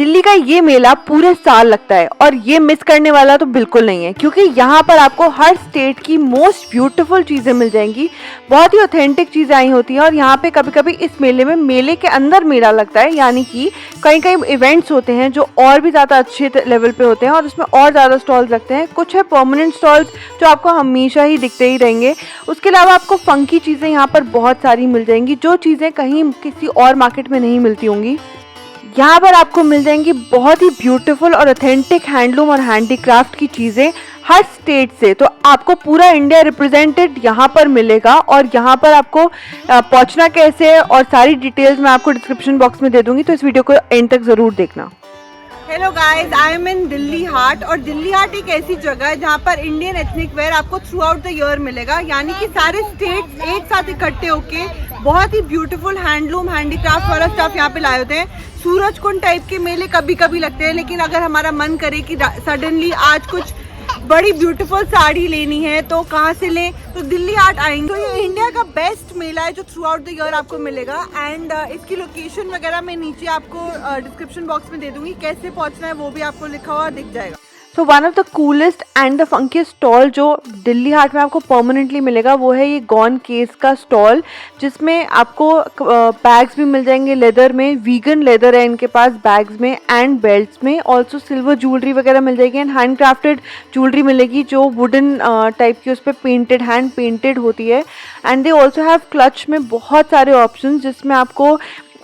दिल्ली का ये मेला पूरे साल लगता है और ये मिस करने वाला तो बिल्कुल नहीं है, क्योंकि यहाँ पर आपको हर स्टेट की मोस्ट ब्यूटीफुल चीज़ें मिल जाएंगी। बहुत ही ऑथेंटिक चीज़ें आई होती हैं और यहाँ पे कभी कभी इस मेले में मेले के अंदर मेला लगता है, यानी कि कई कई इवेंट्स होते हैं जो और भी ज़्यादा अच्छे लेवल पे होते हैं और उसमें और ज़्यादा स्टॉल्स लगते हैं। कुछ है परमानेंट स्टॉल्स जो आपको हमेशा ही दिखते ही रहेंगे। उसके अलावा आपको फंकी चीज़ें यहाँ पर बहुत सारी मिल जाएंगी, जो चीज़ें कहीं किसी और मार्केट में नहीं मिलती होंगी। यहाँ पर आपको मिल जाएंगी बहुत ही ब्यूटीफुल और ऑथेंटिक हैंडलूम और हैंडीक्राफ्ट की चीज़ें हर स्टेट से। तो आपको पूरा इंडिया रिप्रेजेंटेड यहाँ पर मिलेगा और यहाँ पर आपको पहुँचना कैसे है और सारी डिटेल्स मैं आपको डिस्क्रिप्शन बॉक्स में दे दूँगी, तो इस वीडियो को एंड तक ज़रूर देखना। हेलो गाइस, आई एम इन दिल्ली हाट। और दिल्ली हाट एक ऐसी जगह है जहाँ पर इंडियन एथनिक वेयर आपको थ्रू आउट द ईयर मिलेगा, यानी कि सारे स्टेट्स एक साथ इकट्ठे होके बहुत ही ब्यूटीफुल हैंडलूम हैंडीक्राफ्ट वाला स्टफ यहाँ पे लाए होते हैं। सूरज कुंड टाइप के मेले कभी कभी लगते हैं, लेकिन अगर हमारा मन करे कि सडनली आज कुछ बड़ी ब्यूटीफुल साड़ी लेनी है तो कहाँ से लें, तो दिल्ली हाट आएंगे। तो ये इंडिया का बेस्ट मेला है जो थ्रू आउट द ईयर आपको मिलेगा। एंड इसकी लोकेशन वगैरह मैं नीचे आपको डिस्क्रिप्शन बॉक्स में दे दूंगी, कैसे पहुंचना है वो भी आपको लिखा हुआ दिख जाएगा। So one of the coolest and the funkiest stall जो दिल्ली हाट में आपको परमानेंटली मिलेगा वो है ये गॉन केस का स्टॉल, जिसमें आपको बैग्स भी मिल जाएंगे लेदर में। वीगन लेदर है इनके पास बैग्स में एंड बेल्ट्स में। ऑल्सो सिल्वर ज्वेलरी वगैरह मिल जाएगी एंड हैंड क्राफ्टेड ज्वेलरी मिलेगी जो वुडन टाइप की उस पर पेंटेड हैंड पेंटेड होती है। And they also have clutch में बहुत सारे ऑप्शन, जिसमें आपको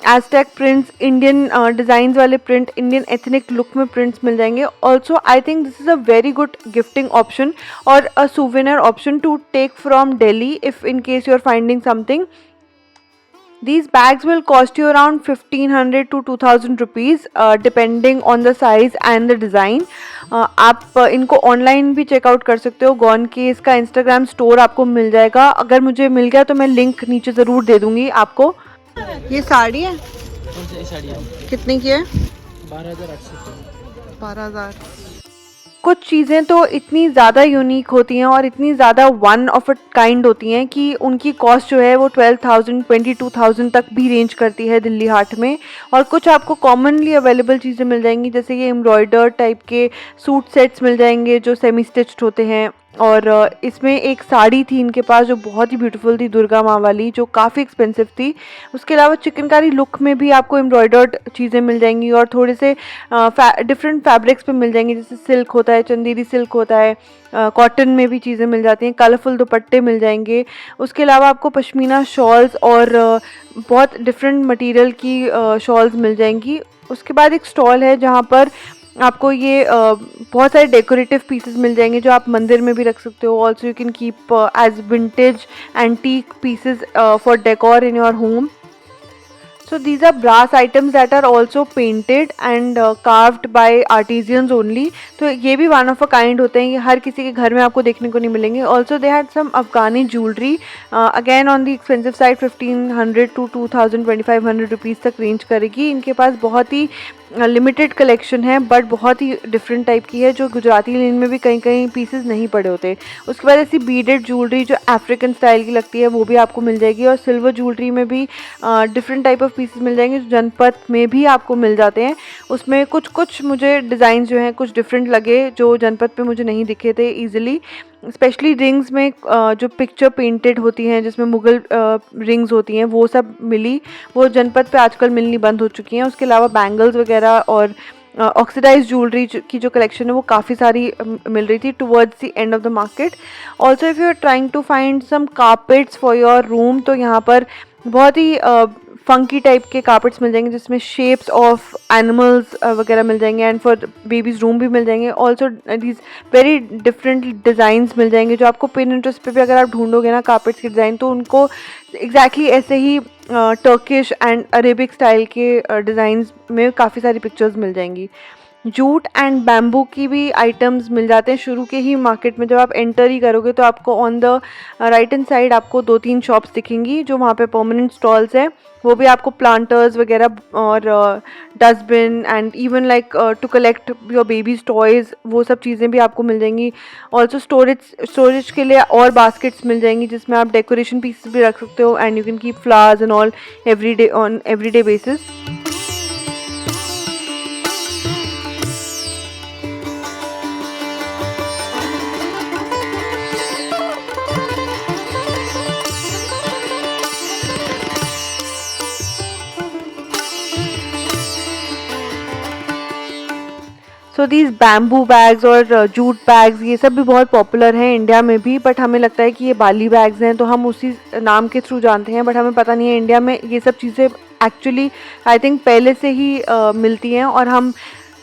एज़टेक प्रिंट्स, इंडियन डिज़ाइंस वाले प्रिंट, इंडियन एथनिक लुक में प्रिंट्स मिल जाएंगे। Also I think this is a very good gifting option और a souvenir option to take from Delhi if in case you are finding something. These bags will cost you around 1500 to 2000 rupees depending on the size and the design. आप इनको online भी checkout कर सकते हो। Gone के इसका Instagram store आपको मिल जाएगा। अगर मुझे मिल गया तो मैं लिंक नीचे ज़रूर दे दूँगी आपको। ये साड़ी है, कौन सी साड़ी है? कितने की है? 12,800। 12,000। कुछ चीज़ें तो इतनी ज़्यादा यूनिक होती हैं और इतनी ज़्यादा वन ऑफ अ काइंड होती हैं कि उनकी कॉस्ट जो है वो 12,000 22,000 तक भी रेंज करती है दिल्ली हाट में। और कुछ आपको कॉमनली अवेलेबल चीज़ें मिल जाएंगी, जैसे ये एम्ब्रॉयडर टाइप के सूट सेट्स मिल जाएंगे जो सेमी स्टिच्ड होते हैं। और इसमें एक साड़ी थी इनके पास जो बहुत ही ब्यूटीफुल थी, दुर्गा माँ वाली, जो काफ़ी एक्सपेंसिव थी। उसके अलावा चिकनकारी लुक में भी आपको एम्ब्रॉयडर्ड चीज़ें मिल जाएंगी और थोड़े से डिफरेंट फैब्रिक्स पे मिल जाएंगी, जैसे सिल्क होता है, चंदेरी सिल्क होता है, कॉटन में भी चीज़ें मिल जाती हैं, कलरफुल दुपट्टे मिल जाएंगे। उसके अलावा आपको पश्मीना शॉल्स और बहुत डिफरेंट मटेरियल की शॉल्स मिल जाएंगी। उसके बाद एक स्टॉल है जहाँ पर आपको ये बहुत सारे डेकोरेटिव पीसेस मिल जाएंगे जो आप मंदिर में भी रख सकते हो। Also you can keep as vintage antique pieces for decor in your home. So these are brass items that are also painted and carved by artisans only. तो ये भी one of a kind होते हैं, ये हर किसी के घर में आपको देखने को नहीं मिलेंगे. Also they had some Afghani jewelry, again on the expensive side, 1500 to 2000 2500 rupees तक रेंज करेगी. इनके पास बहुत ही लिमिटेड कलेक्शन है बट बहुत ही डिफरेंट टाइप की है, जो गुजराती लेन में भी कहीं कहीं पीसेस नहीं पड़े होते. उसके बाद ऐसी बीडेड ज्वेलरी जो अफ्रीकन स्टाइल की लगती है वो भी आपको मिल जाएगी. और सिल्वर ज्वेलरी में भी डिफरेंट टाइप ऑफ पीसेस मिल जाएंगे जो जनपथ में भी आपको मिल जाते हैं. उसमें कुछ मुझे डिज़ाइन जो हैं कुछ डिफरेंट लगे जो जनपथ पे मुझे नहीं दिखे थे ईजिली. स्पेशली रिंग्स में जो पिक्चर पेंटेड होती हैं जिसमें मुग़ल रिंग्स होती हैं वो सब मिली, वो जनपथ पे आजकल मिलनी बंद हो चुकी हैं. उसके अलावा बैंगल्स वगैरह और ऑक्सीडाइज ज्वेलरी की जो कलेक्शन है वो काफ़ी सारी मिल रही थी towards the end of the market. Also if you are trying to find some carpets for your room, तो यहाँ पर बहुत ही फंकी टाइप के कार्पेट्स मिल जाएंगे जिसमें शेप्स ऑफ एनिमल्स वगैरह मिल जाएंगे एंड फॉर बेबीज़ रूम भी मिल जाएंगे. Also these very different designs मिल जाएंगे जो आपको पिनिंटरेस्ट पे भी अगर आप ढूंढोगे ना कार्पेट्स के डिज़ाइन, तो उनको एग्जैक्टली ऐसे ही टर्किश एंड अरेबिक स्टाइल के डिज़ाइंस में काफ़ी सारी पिक्चर्स मिल जाएंगी. जूट एंड बैम्बू की भी आइटम्स मिल जाते हैं शुरू के ही मार्केट में. जब आप एंटर ही करोगे तो आपको on the right hand side आपको 2-3 शॉप्स दिखेंगी जो वहाँ पे परमानेंट स्टॉल्स हैं. वो भी आपको प्लांटर्स वगैरह और dustbin and even like to collect your baby's toys, वो सब चीज़ें भी आपको मिल जाएंगी. ऑल्सो स्टोरेज के लिए और बास्केट्स मिल जाएंगी जिसमें आप डेकोरेशन पीसेस भी रख सकते हो and you can keep flowers and all every day on every day basis. So these bamboo bags और जूट बैग्स ये सब भी बहुत पॉपुलर हैं इंडिया में भी, बट हमें लगता है कि ये बाली बैग्स हैं तो हम उसी नाम के थ्रू जानते हैं, बट हमें पता नहीं है इंडिया में ये सब चीज़ें एक्चुअली आई थिंक पहले से ही मिलती हैं और हम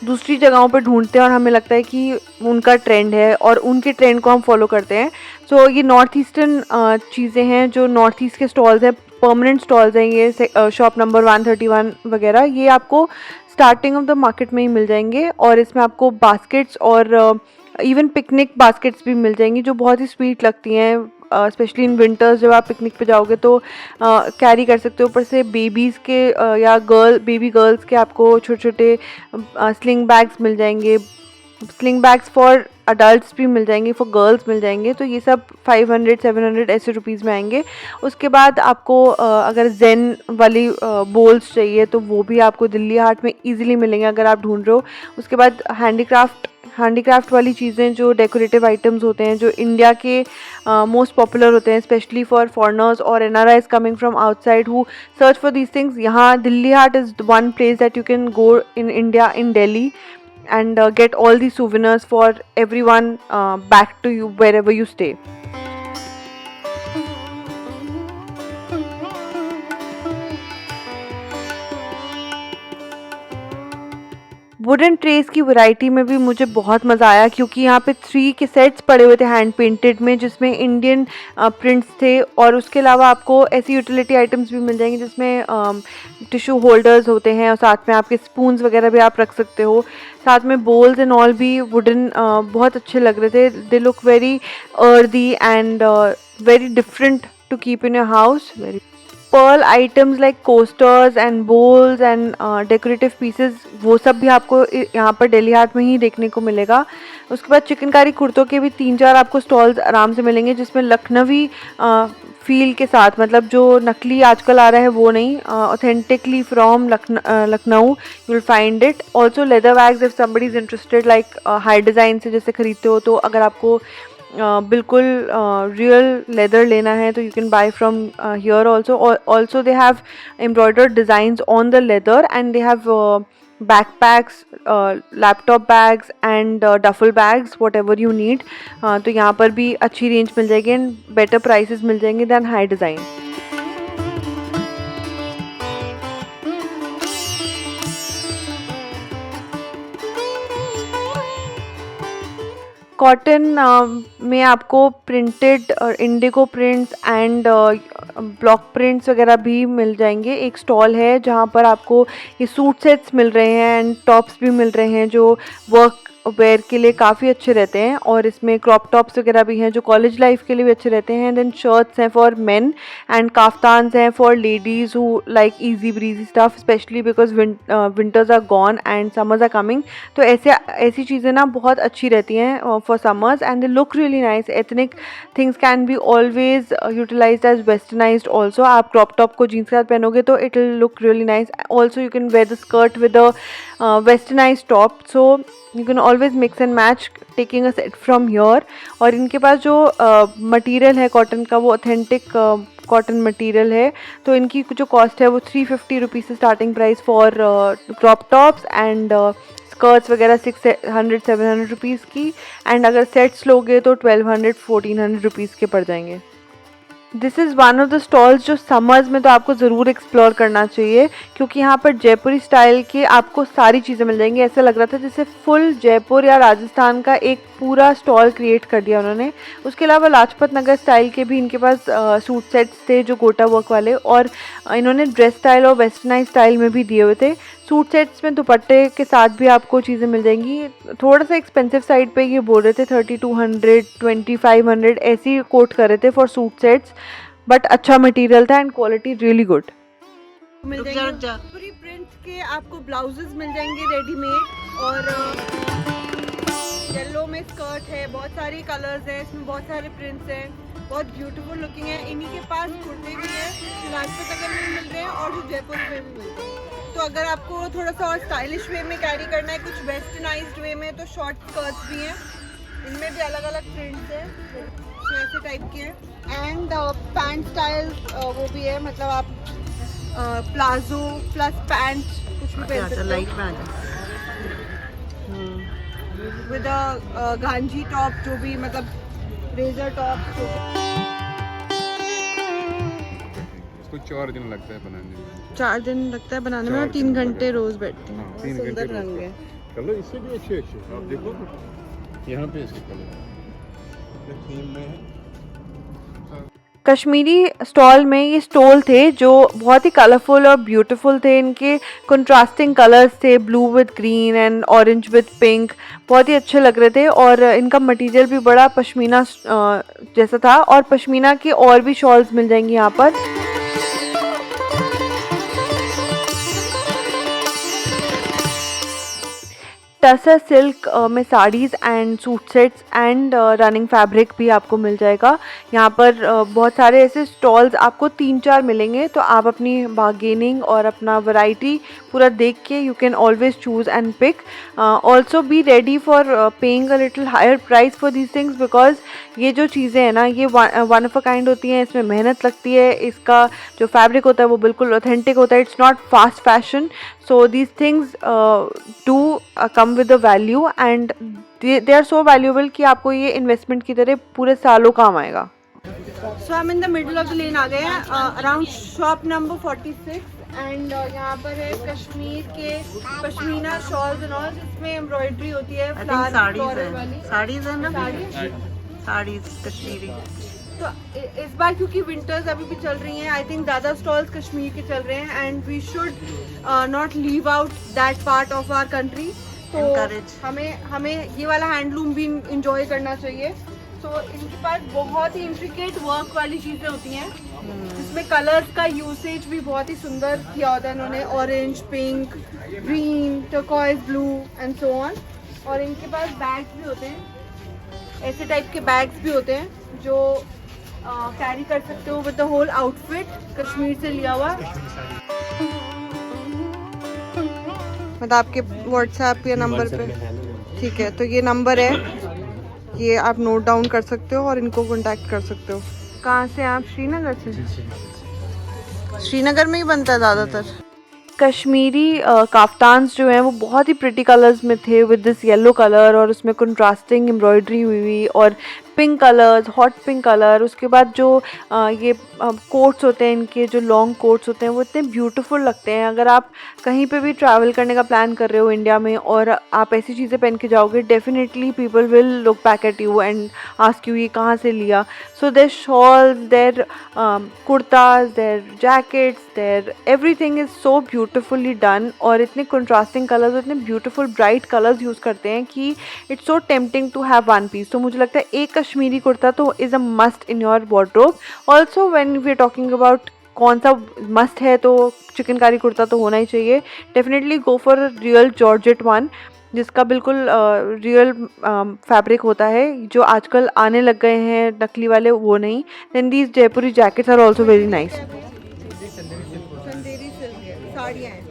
दूसरी जगहों पर ढूंढते हैं और हमें लगता है कि उनका ट्रेंड है और उनके ट्रेंड को हम फॉलो करते हैं। सो ये नॉर्थ ईस्टर्न चीज़ें हैं जो नॉर्थ ईस्ट के स्टॉल्स हैं, परमानेंट स्टॉल्स हैं ये शॉप नंबर 131 वगैरह, ये आपको स्टार्टिंग ऑफ द मार्केट में ही मिल जाएंगे और इसमें आपको बास्केट्स और इवन पिकनिक बास्केट्स भी मिल जाएंगी जो बहुत ही स्वीट लगती हैं, स्पेशली इन विंटर्स जब आप पिकनिक पे जाओगे तो कैरी कर सकते हो। ऊपर से बेबीज़ के या बेबी गर्ल्स के आपको छोटे छोटे स्लिंग बैग्स मिल जाएंगे, स्लिंग बैग्स फॉर अडल्ट्स भी मिल जाएंगे, फॉर गर्ल्स मिल जाएंगे। तो ये सब 500-700 ऐसे रुपीज़ में आएंगे। उसके बाद आपको अगर जेन वाली बोल्स चाहिए तो वो भी आपको दिल्ली हाट में इजीली मिलेंगे अगर आप ढूंढ रहे हो। उसके बाद हैंडीक्राफ्ट वाली चीज़ें जो डेकोरेटिव आइटम्स होते हैं जो इंडिया के मोस्ट पॉपुलर होते हैं, स्पेशली फॉर फॉरनर्स और NRIs coming from outside who search for these things, यहाँ Delhi Haat is one place that you can go in India, in Delhi, and get all the souvenirs for everyone back to you wherever you stay. Wooden trace की variety में भी मुझे बहुत मज़ा आया क्योंकि यहाँ पे 3 के सेट्स पड़े हुए थे हैंड पेंटेड में जिसमें इंडियन प्रिंट्स थे और उसके अलावा आपको ऐसी यूटिलिटी आइटम्स भी मिल जाएंगी जिसमें टिश्यू होल्डर्स होते हैं और साथ में आपके स्पून्स वगैरह भी आप रख सकते हो। साथ में बोल्स एंड ऑल भी वुडन बहुत अच्छे लग रहे थे। They look very earthy and very different to keep in your house. Very pearl items like coasters and bowls and decorative pieces वो सब भी आपको यहाँ पर दिल्ली हाट में ही देखने को मिलेगा। उसके बाद चिकनकारी कुर्तों के भी 3-4 आपको स्टॉल्स आराम से मिलेंगे जिसमें लखनवी फील के साथ, मतलब जो नकली आजकल आ रहा है वो नहीं, authentically from Lucknow you will find it. Also leather bags if somebody is interested like high design से जैसे खरीदते हो तो अगर आपको बिल्कुल रियल लेदर लेना है तो you can buy from here also they have embroidered designs on the leather and they have backpacks, laptop bags and duffel bags, whatever you need. तो यहाँ पर भी अच्छी रेंज मिल जाएगी एंड बेटर प्राइसेस मिल जाएंगे दैन हाई डिज़ाइन। कॉटन में आपको printed और Indigo prints and block prints वगैरह भी मिल जाएंगे। एक स्टॉल है जहाँ पर आपको ये सूट सेट्स मिल रहे हैं एंड टॉप्स भी मिल रहे हैं जो वर्क वेयर के लिए काफ़ी अच्छे रहते हैं और इसमें क्रॉप टॉप्स वगैरह भी हैं जो कॉलेज लाइफ के लिए भी अच्छे रहते हैं। देन शर्ट्स हैं फॉर मेन एंड काफ्तान्स हैं for ladies who like easy breezy stuff specially because winters are gone and summers are coming. तो ऐसी चीज़ें ना बहुत अच्छी रहती हैं for summers and they look really nice. Ethnic things can be always utilized as westernized also. आप crop top को जीन्स के साथ पहनोगे तो it will look really nice. Also you can where the skirt with a westernize top, so you can always mix and match taking a set from here। और इनके पास जो material है cotton का वो ऑथेंटिक कॉटन मटेरियल है तो इनकी जो कॉस्ट है वो 350 रुपीज़ से starting price for crop tops and skirts वगैरह 600-700 रुपीज़ की, एंड अगर सेट्स लोगे तो 1200-1400 रुपीज़ के पड़ जाएंगे। This is one of the stalls जो समर्स में तो आपको ज़रूर एक्सप्लोर करना चाहिए क्योंकि यहाँ पर जयपुरी स्टाइल के आपको सारी चीज़ें मिल जाएंगी। ऐसा लग रहा था जैसे फुल जयपुर या राजस्थान का एक पूरा स्टॉल क्रिएट कर दिया उन्होंने। उसके अलावा लाजपत नगर स्टाइल के भी इनके पास सूट सेट्स थे जो गोटा वर्क वाले, और इन्होंने ड्रेस स्टाइल और वेस्टर्नाइज स्टाइल में भी दिए हुए थे। सूट सेट्स में दुपट्टे के साथ भी आपको चीज़ें मिल जाएंगी। थोड़ा सा एक्सपेंसिव साइड पे ये बोल रहे थे 3200-2500 ऐसी कोट कर रहे थे फॉर सूट सेट्स, बट अच्छा मटेरियल था एंड क्वालिटी रियली गुड। मिल जाएंगे पूरी प्रिंट के आपको ब्लाउजेस मिल जाएंगे रेडीमेड, और येलो में स्कर्ट है, बहुत सारी कलर्स हैं इसमें, बहुत सारे प्रिंट्स हैं, बहुत ब्यूटीफुल लुकिंग है। इन्हीं के पास कुर्ते भी हैं जो लाजपत नगर में मिल रहे हैं और जो जयपुर में भी मिल रहे हैं। तो अगर आपको थोड़ा सा और स्टाइलिश वे में कैरी करना है, कुछ वेस्टर्नाइज्ड वे में, तो शॉर्ट स्कर्ट्स भी हैं। इनमें भी अलग अलग प्रिंट्स हैं, ऐसे टाइप के हैं। एंड पैंट स्टाइल वो भी है, मतलब आप प्लाजो प्लस पैंट कुछ भी पहन सकते हो। विद अ गांजी टॉप, जो भी मतलब रेजर टॉप। इसको 4 दिन लगता है बनाने में। 4 दिन लगता है बनाने में और 3 घंटे रोज बैठती हूँ। हाँ, 3 सुंदर घंटे रंग है। कलर इससे भी अच्छे अच्छे, आप देखो यहाँ पे इसके कलर थीम में है। कश्मीरी स्टॉल में ये स्टॉल थे जो बहुत ही कलरफुल और ब्यूटीफुल थे। इनके कंट्रास्टिंग कलर्स थे, blue with green and orange with pink, बहुत ही अच्छे लग रहे थे। और इनका मटेरियल भी बड़ा पश्मीना जैसा था, और पश्मीना के और भी शॉल्स मिल जाएंगी यहाँ पर। टसर सिल्क में saris and suit sets and running fabric भी आपको मिल जाएगा। यहाँ पर बहुत सारे ऐसे स्टॉल्स आपको 3-4 मिलेंगे, तो आप अपनी बार्गेनिंग और अपना वैरायटी पूरा देख के you can always choose and pick. Also be ready for paying a little higher price for these things, because ये जो चीज़ें हैं ना, ये वन ऑफ अ काइंड होती हैं, इसमें मेहनत लगती है, इसका जो फैब्रिक होता है वो बिल्कुल ऑथेंटिक होता है, it's not fast fashion. So these things do come with the value and they are so valuable कि आपको ये इन्वेस्टमेंट की तरह पूरे सालों काम आएगा। So I'm in the middle of the lane आ गए हैं, around shop number 46 and यहाँ पर है कश्मीर के पश्मीना शॉल्स एंड ऑल, जिसमें एम्ब्रॉयडरी होती है फ्लावर वाली। साड़ीज है ना, साड़ीज कश्मीरी। तो इस बार क्योंकि विंटर्स अभी भी चल रही हैं, आई थिंक ज़्यादा स्टॉल्स कश्मीर के चल रहे हैं and we should not leave out that part of our country. तो हमें ये वाला हैंडलूम भी इंजॉय करना चाहिए। तो इनके पास बहुत ही इंट्रिकेट वर्क वाली चीज़ें होती हैं, जिसमें कलर्स का यूसेज भी बहुत ही सुंदर किया होता है इन्होंने, orange, pink, green, turquoise blue and so on. और इनके पास बैग्स भी होते हैं, ऐसे टाइप के बैग्स भी होते हैं जो कैरी कर सकते हो with the whole outfit, Kashmir से लिया हुआ। मतलब आपके व्हाट्सएप या नंबर पे, ठीक है, तो ये नंबर है, ये आप नोट डाउन कर सकते हो और इनको कांटेक्ट कर सकते हो। कहाँ से आप? श्रीनगर से? श्रीनगर में ही बनता है ज़्यादातर। कश्मीरी काफ्तान्स जो हैं वो बहुत ही प्रिटी कलर्स में थे, विद दिस येलो कलर, और उसमें कंट्रास्टिंग एम्ब्रॉयडरी हुई और pink colours, hot pink colour. उसके बाद जो ये कोट्स होते हैं, इनके जो लॉन्ग कोट्स होते हैं वो इतने ब्यूटीफुल लगते हैं। अगर आप कहीं पे भी ट्रैवल करने का प्लान कर रहे हो इंडिया में और आप ऐसी चीज़ें पहन के जाओगे, definitely people will look back at you and ask you ये कहाँ से लिया। So there shawls, there kurtas, there jackets, there everything is so beautifully done, और इतने कंट्रास्टिंग कलर्स, इतने ब्यूटीफुल ब्राइट कलर्स यूज़ करते हैं कि it's so tempting to have one piece. तो मुझे लगता है एक कश्मीरी कुर्ता तो is a must in your wardrobe. Also when we are talking about कौन सा मस्ट है, तो चिकनकारी कुर्ता तो होना ही चाहिए। Definitely go for real georgette one, जिसका बिल्कुल रियल फैब्रिक होता है, जो आजकल आने लग गए हैं नकली वाले, वो नहीं। Then these Jaipuri jackets are also very nice. Chanderi silk है, साड़ियाँ हैं,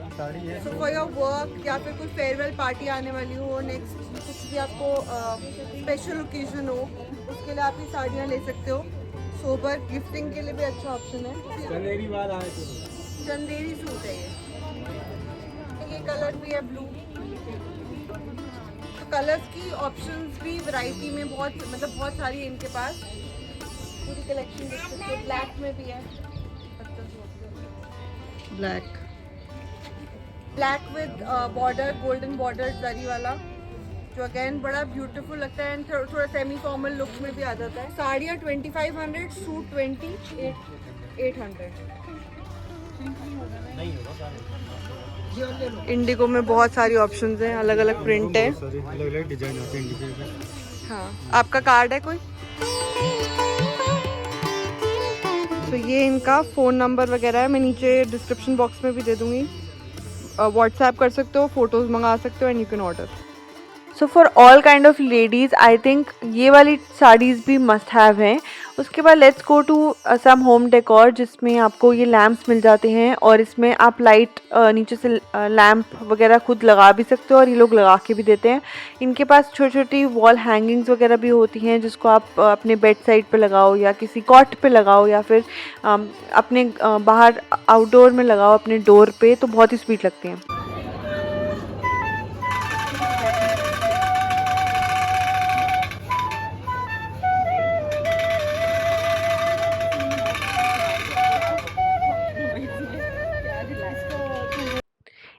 सो फॉर योर वर्क या फिर कोई फेयरवेल पार्टी आने वाली हो, नेक्स्ट कुछ भी आपको स्पेशल ओकेजन हो, उसके लिए आप ये साड़ियाँ ले सकते हो। सोबर गिफ्टिंग के लिए भी अच्छा ऑप्शन है। चंदेरी सूट है ये कलर भी है ब्लू। तो कलर्स की ऑप्शंस भी वैरायटी में बहुत सारी है इनके पास, पूरी कलेक्शन देख सकते हो। ब्लैक में भी है, black with border, golden border zari वाला, जो अगेन बड़ा ब्यूटीफुल लगता है एंड थोड़ा सेमी फॉर्मल लुक में भी आ जाता है। साड़ियाँ 2500, सूट 800। इंडिगो में बहुत सारी ऑप्शंस हैं, अलग अलग प्रिंट है, अलग अलग डिजाइन आते हैं इंडिगो में। हाँ, आपका कार्ड है कोई? तो ये इनका फ़ोन नंबर वगैरह है, मैं नीचे डिस्क्रिप्शन बॉक्स में भी दे दूँगी। व्हाट्सएप कर सकते हो, फ़ोटोज़ मंगा सकते हो and you can order. So for all kind of ladies I think ये वाली साड़ीज़ भी मस्ट हैव हैं। उसके बाद let's go to some home decor, जिसमें आपको ये लैम्प्स मिल जाते हैं, और इसमें आप लाइट नीचे से लैम्प वगैरह खुद लगा भी सकते हो, और ये लोग लगा के भी देते हैं। इनके पास छोटी छोटी वॉल हैंगिंग्स वगैरह भी होती हैं, जिसको आप अपने बेड साइड पे लगाओ या किसी कॉट पे लगाओ या फिर अपने बाहर आउटडोर में लगाओ अपने डोर पे, तो बहुत ही स्वीट लगती हैं।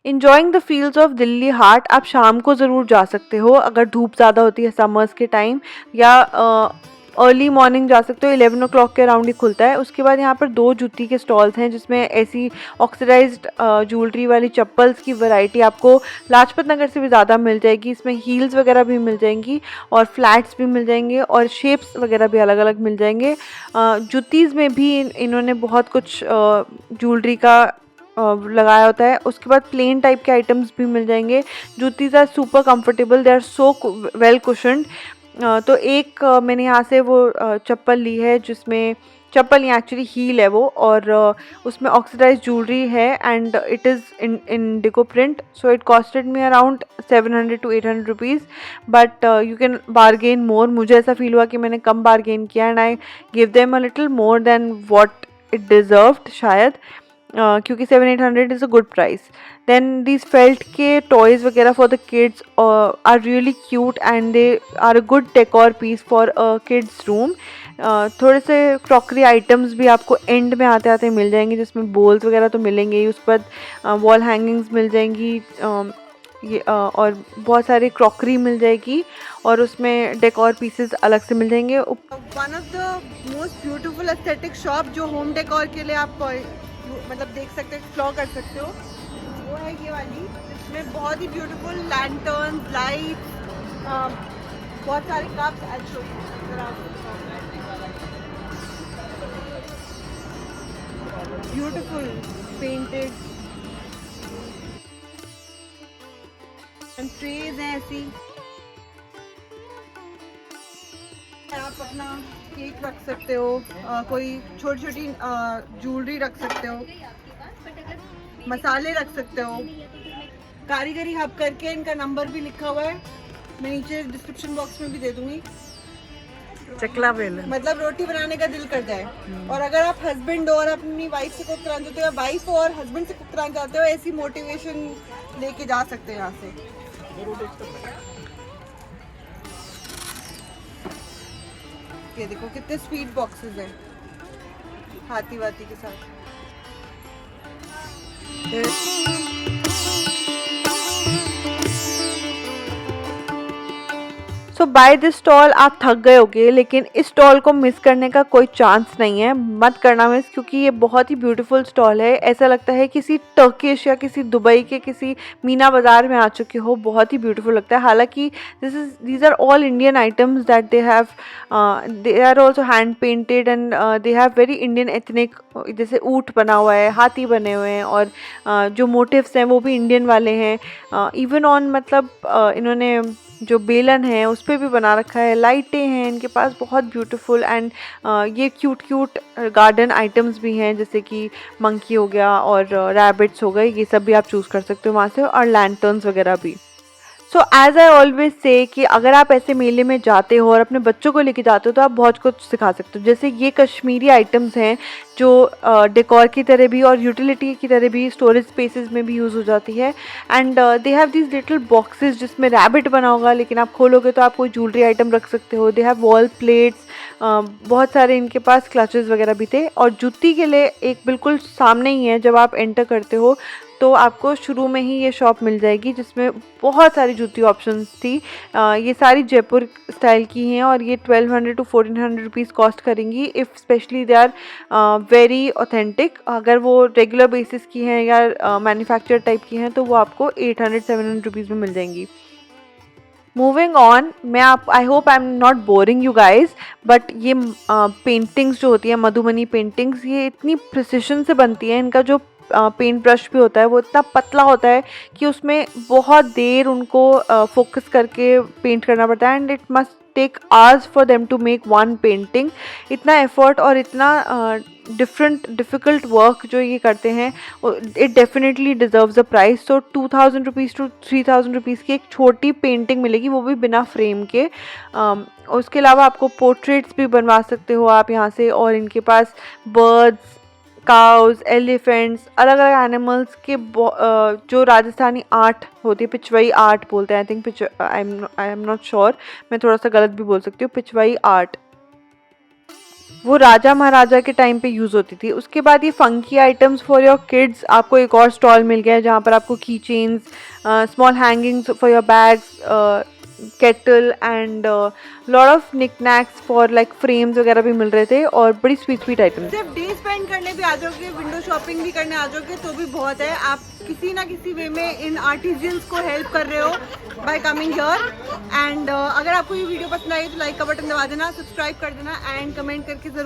Enjoying the feels of Delhi Haat आप शाम को ज़रूर जा सकते हो अगर धूप ज़्यादा होती है समर्स के टाइम, या अर्ली मॉर्निंग जा सकते हो। 11 ओ क्लॉक के अराउंड ही खुलता है। उसके बाद यहाँ पर 2 जूती के स्टॉल्स हैं जिसमें ऐसी ऑक्सीडाइज्ड ज्वेलरी वाली चप्पल्स की वैरायटी आपको लाजपत नगर से भी ज़्यादा मिल जाएगी। इसमें हील्स वगैरह भी मिल जाएंगी और फ्लैट्स भी मिल जाएंगे और शेप्स वगैरह भी अलग अलग मिल जाएंगे। जूतीज़ में भी इन्होंने बहुत कुछ ज्वेलरी का लगाया होता है। उसके बाद प्लेन टाइप के आइटम्स भी मिल जाएंगे। Juttis are super comfortable, they are so well cushioned. तो एक मैंने यहाँ से वो चप्पल ली है जिसमें चप्पल नहीं एक्चुअली हील है वो, और उसमें ऑक्सीडाइज ज्वेलरी है and it is in indigo print. So it costed me around 700 to 800 rupees, but you can bargain more. मुझे ऐसा फील हुआ कि मैंने कम बारगेन किया and I give them a little more than what it deserved शायद, क्योंकि 700-800 is a good price. Then these felt के टॉयज़ वगैरह for the kids are really cute and they are a good decor piece for a kids room. थोड़े से crockery items भी आपको and में आते आते मिल जाएंगे जिसमें बोल्स वगैरह तो मिलेंगे ही। उसके बाद वॉल हैंगिंग्स मिल जाएंगी, ये और बहुत सारी क्रॉकरी मिल जाएगी और उसमें डेकोर पीसेस अलग से मिल जाएंगे। One of the most beautiful aesthetic shop जो होम डेकोर के लिए आप मतलब देख सकते हो, एक्सप्लोर कर सकते हो, वो है ये वाली, जिसमें बहुत ही ब्यूटीफुल लैंटर्न्स, लाइट्स, बहुत सारे कप्स, ब्यूटीफुल पेंटेड ट्रेज हैं ऐसी। आप अपना केक रख सकते हो, कोई छोटी छोटी ज्वेलरी रख सकते हो, मसाले रख सकते हो। कारीगरी हब करके इनका नंबर भी लिखा हुआ है, मैं नीचे डिस्क्रिप्शन बॉक्स में भी दे दूंगी। चकला बेलन मतलब रोटी बनाने का दिल कर जाए। और अगर आप हस्बैंड हो और अपनी वाइफ से कुक कराना चाहते हो, वाइफ और हस्बैंड से कुक कराना चाहते हो, ऐसी मोटिवेशन लेके जा सकते हो यहाँ से। ये देखो कितने स्वीट बॉक्सेस हैं हाथी वाती के साथ। सो बाय दिस स्टॉल आप थक गए होगे, लेकिन इस स्टॉल को मिस करने का कोई चांस नहीं है। मत करना मिस, क्योंकि ये बहुत ही ब्यूटीफुल स्टॉल है। ऐसा लगता है किसी टर्किश या किसी दुबई के किसी मीना बाज़ार में आ चुके हो। बहुत ही ब्यूटीफुल लगता है। हालांकि these are all Indian items that they are also hand painted and they have very Indian ethnic, जैसे ऊँट बना हुआ है, हाथी बने हुए हैं, और जो मोटिव्स हैं वो भी इंडियन वाले हैं। इवन ऑन मतलब इन्होंने जो बेलन है उस पर भी बना रखा है। लाइटें हैं इनके पास बहुत ब्यूटीफुल, एंड ये क्यूट गार्डन आइटम्स भी हैं, जैसे कि मंकी हो गया और रैबिट्स हो गए, ये सब भी आप चूज़ कर सकते हो वहाँ से, और लैंटर्न्स वगैरह भी। So as I always say कि अगर आप ऐसे मेले में जाते हो और अपने बच्चों को लेके जाते हो तो आप बहुत कुछ सिखा सकते हो। जैसे ये कश्मीरी आइटम्स हैं जो डेकोर की तरह भी और यूटिलिटी की तरह भी स्टोरेज स्पेसेस में भी यूज़ हो जाती है। And they have these little boxes जिसमें रैबिट बना होगा, लेकिन आप खोलोगे तो आप कोई ज्वेलरी आइटम रख सकते हो। दे हैव वॉल प्लेट्स, बहुत सारे इनके पास क्लचेस वगैरह भी थे। और जूती के लिए एक बिल्कुल सामने ही है, जब आप एंटर करते हो तो आपको शुरू में ही ये शॉप मिल जाएगी जिसमें बहुत सारी जूती ऑप्शंस थी। ये सारी जयपुर स्टाइल की हैं और ये 1200 to 1400 रुपीज़ कॉस्ट करेंगी if specially they are very authentic. अगर वो रेगुलर बेसिस की हैं या मैन्युफैक्चर टाइप की हैं तो वो आपको 800-700 रुपीज़ में मिल जाएंगी। Moving on, I hope I am not boring you guys, but ये पेंटिंग्स जो होती है, मधुबनी पेंटिंग्स, ये इतनी प्रिसिशन से बनती है। इनका जो पेंट ब्रश भी होता है वो इतना पतला होता है कि उसमें बहुत देर उनको फोकस करके पेंट करना पड़ता है, and it must take hours for them to make one painting. इतना एफर्ट और इतना डिफ़िकल्ट वर्क जो ये करते हैं, it definitely deserves a price. So 2000 rupees to 3000 rupees की एक छोटी पेंटिंग मिलेगी, वो भी बिना फ्रेम के। उसके अलावा आपको पोर्ट्रेट्स भी बनवा सकते हो आप यहाँ से, और इनके पास बर्ड्स, काउज, एलिफेंट्स, अलग अलग एनिमल्स के जो राजस्थानी आर्ट होती है, पिछवाई आर्ट बोलते हैं, I think, I am not sure, मैं थोड़ा सा गलत भी बोल सकती हूँ, पिछवाई आर्ट। वो राजा महाराजा के टाइम पे यूज़ होती थी। उसके बाद ये funky items for your kids, आपको एक और स्टॉल मिल गया है जहाँ पर आपको key chains, small hangings for your bags, kettle and lot of knick-knacks for like frames वगैरह भी मिल रहे थे और बड़ी स्वीट स्वीट आइटम्स। सिर्फ डे स्पेंड करने भी आ जाओगे, विंडो शॉपिंग भी करने आ जाओगे तो भी बहुत है। आप किसी ना किसी वे में इन आर्टिजन्स को हेल्प कर रहे हो बाय कमिंग हियर। एंड अगर आपको ये वीडियो पसंद आई तो लाइक का बटन दबा देना, सब्सक्राइब कर देना एंड कमेंट करके जरूर